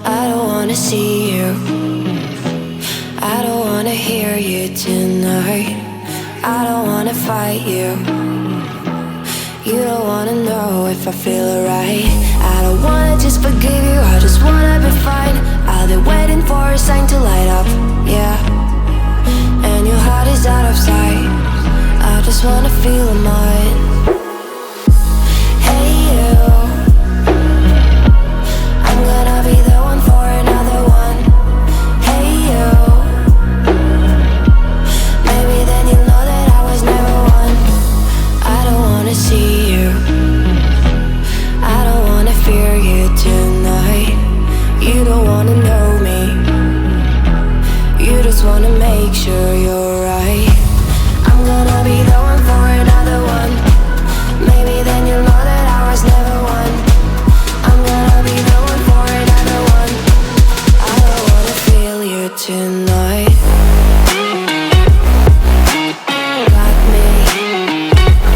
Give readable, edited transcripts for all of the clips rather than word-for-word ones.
I don't wanna see you. I don't wanna hear you tonight. I don't wanna fight you. You don't wanna know if I feel alright. I don't wanna just forgive you, I just wanna be fine. I'll be waiting for a sign to light up, yeah. And your heart is out of sight. I just wanna feel mine. Hey you, I'm gonna be the one for another one. Hey you, maybe then you'll know that I was never one. I don't wanna see you, I don't wanna fear you tonight. You don't wanna know me, you just wanna make sure you're right. I'm gonna be the one for another one. Maybe then you'll know that I was never one. I'm gonna be the one for another one. I don't wanna feel you tonight. Got me. Got me.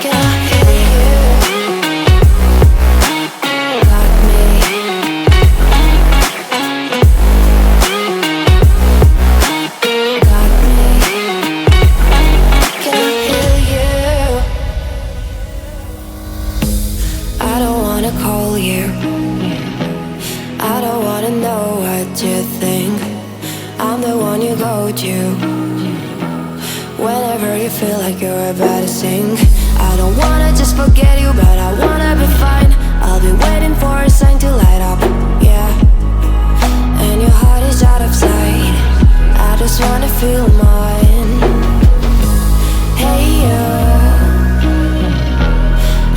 Can I hear you? Got me. Got me. Can I hear you? I don't wanna call you. I don't wanna know what you think. I'm the one you go to whenever you feel like you're about to sink. I don't wanna just forget you, but I wanna be fine. I'll be waiting for a sign to light up, yeah. And your heart is out of sight. I just wanna feel mine. Hey you,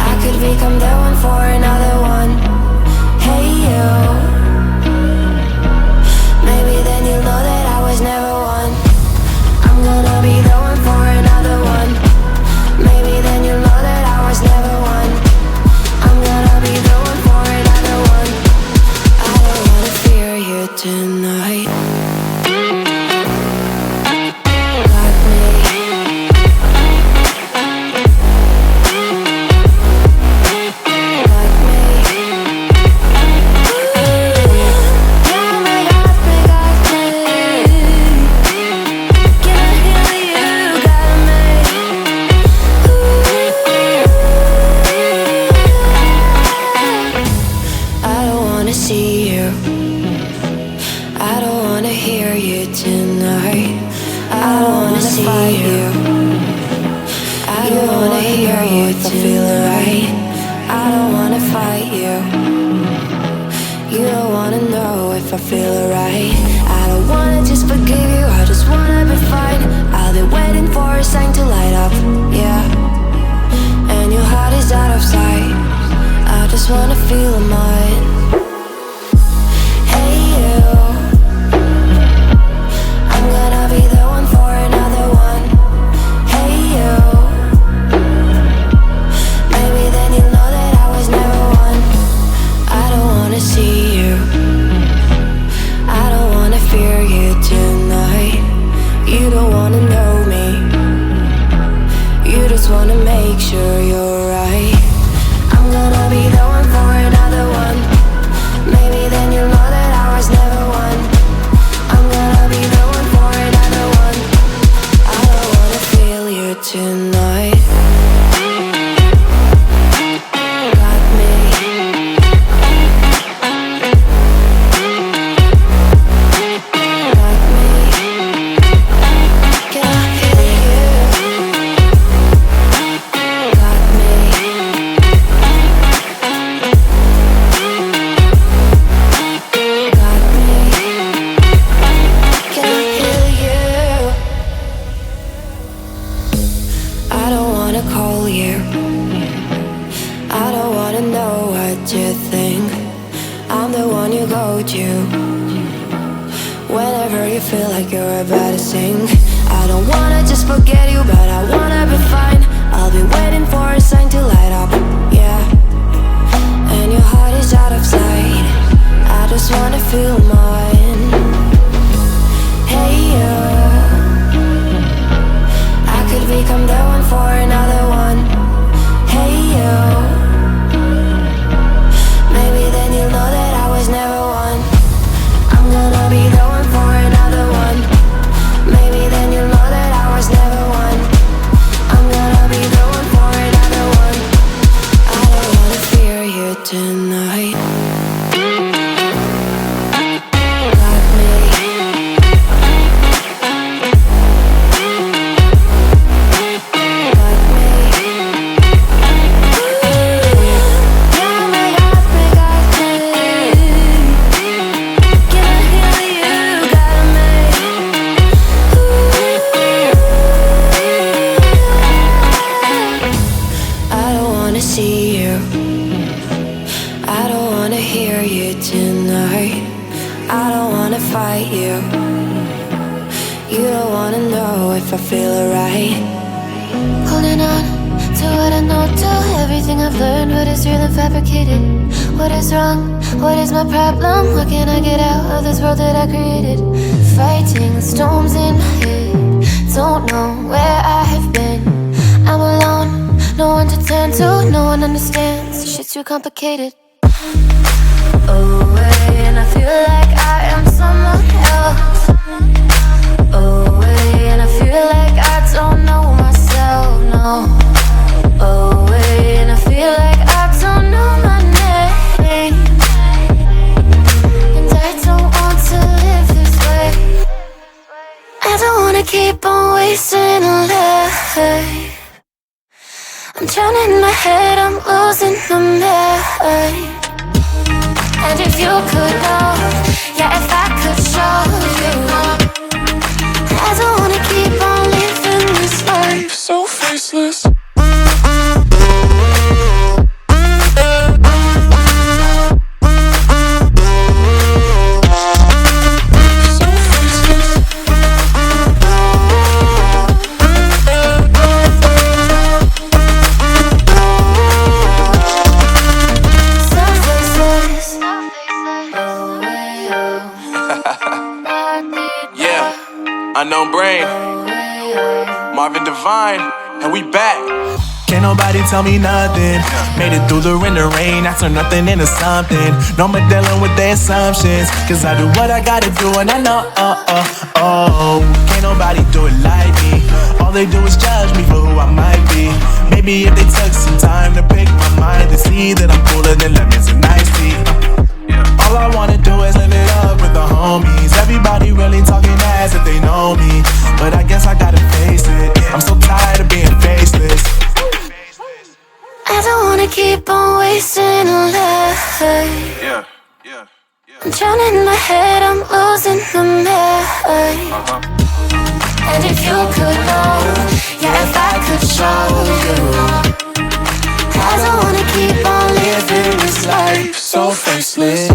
I could become the one for another one. Hey you, maybe then you'll know that I was never one. I'm gonna be the one for another one. Maybe then you'll know that I was never one. I'm gonna be the one for another one. I don't wanna fear you tonight. Got me. Got me. Yeah, my got me, got me. Can I hear you? Got me. I don't wanna see you. I don't wanna hear you tonight. I don't wanna see you. I don't wanna hear you if I feel alright. I don't wanna fight you. You don't wanna know if I feel alright. I don't wanna just forgive you, I just wanna be fine. I'll be waiting for a sign to light up, yeah. And your heart is out of sight. I just wanna feel mine. Hey you, I'm gonna be the one for another one. Hey you, maybe then you'll know that I was never one. I don't wanna see you, I don't wanna fear you tonight. You don't wanna know me, you just wanna make sure you're right. I'm gonna be the one for another one. Maybe then you'll know that I was never one. I'm gonna be the one for another one. I don't wanna feel you tonight. Got me. Got me. Can I hear you? Got me. Got me. Can I hear you? I don't wanna call you. I don't wanna know what you think. I'm the one you go to whenever you feel like you're about to sink. I don't wanna just forget you, but I wanna be fine. I'll be waiting for a sign to light up, yeah. And your heart is out of sight. I just wanna feel mine. Hey you, I could become the one for another one. everything I've learned, but it's real and fabricated. What is wrong? What is my problem? How can I get out of this world that I created? Fighting storms in my head, don't know where I have been. I'm alone, no one to turn to, no one understands. Shit's too complicated. Away, and I feel like I am someone else. Away, and I feel like I don't know myself, no. Away, and I feel like I don't know my name. And I don't want to live this way. I don't wanna keep on wasting a life. I'm drowning in my head, I'm losing my mind. And if you could know, yeah, if I could show you, I don't wanna keep on living this life so faceless. Unknown Brain, Marvin Divine, and we back. Can't nobody tell me nothing. Made it through the rain, I turned nothing into something. No more dealing with their assumptions, cause I do what I gotta do and I know, can't nobody do it like me. All they do is judge me for who I might be. Maybe if they took some time to pick my mind and see that I'm cooler than lemons and iced tea. All I wanna do is live it up with the homies. Everybody really talking as if they know me, but I guess I gotta face it. I'm so tired of being faceless. I don't wanna keep on wasting a life. I'm drowning in my head, I'm losing my mind. And if you could know, yeah, if I could show you, I don't wanna keep on living this life so faceless.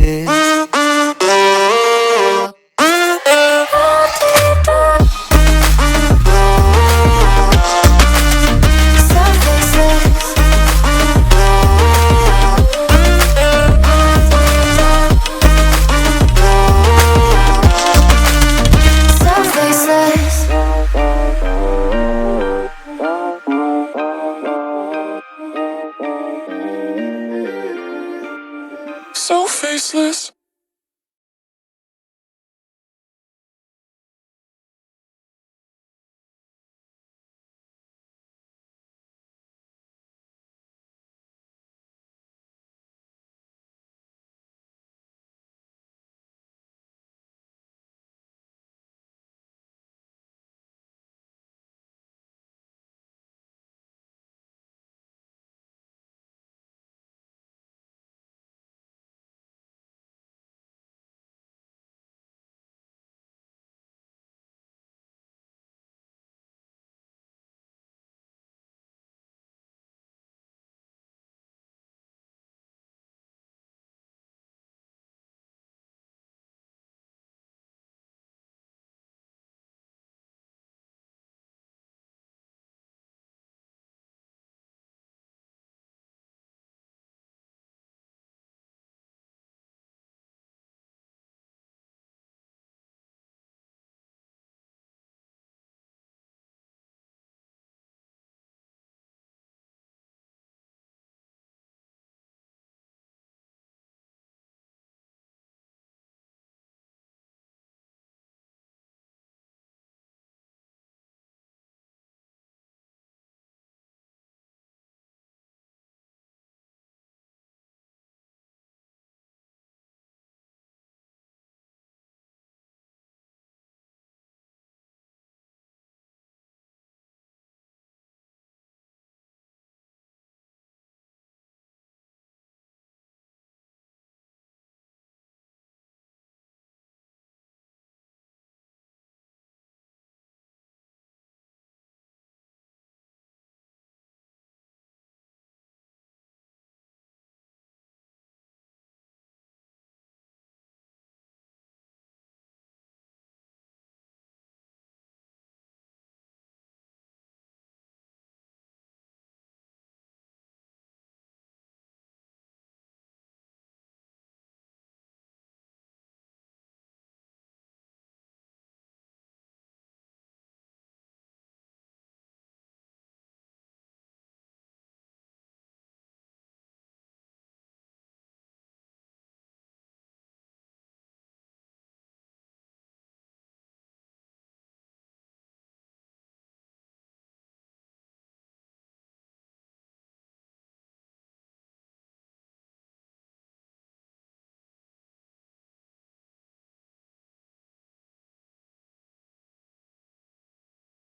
So faceless.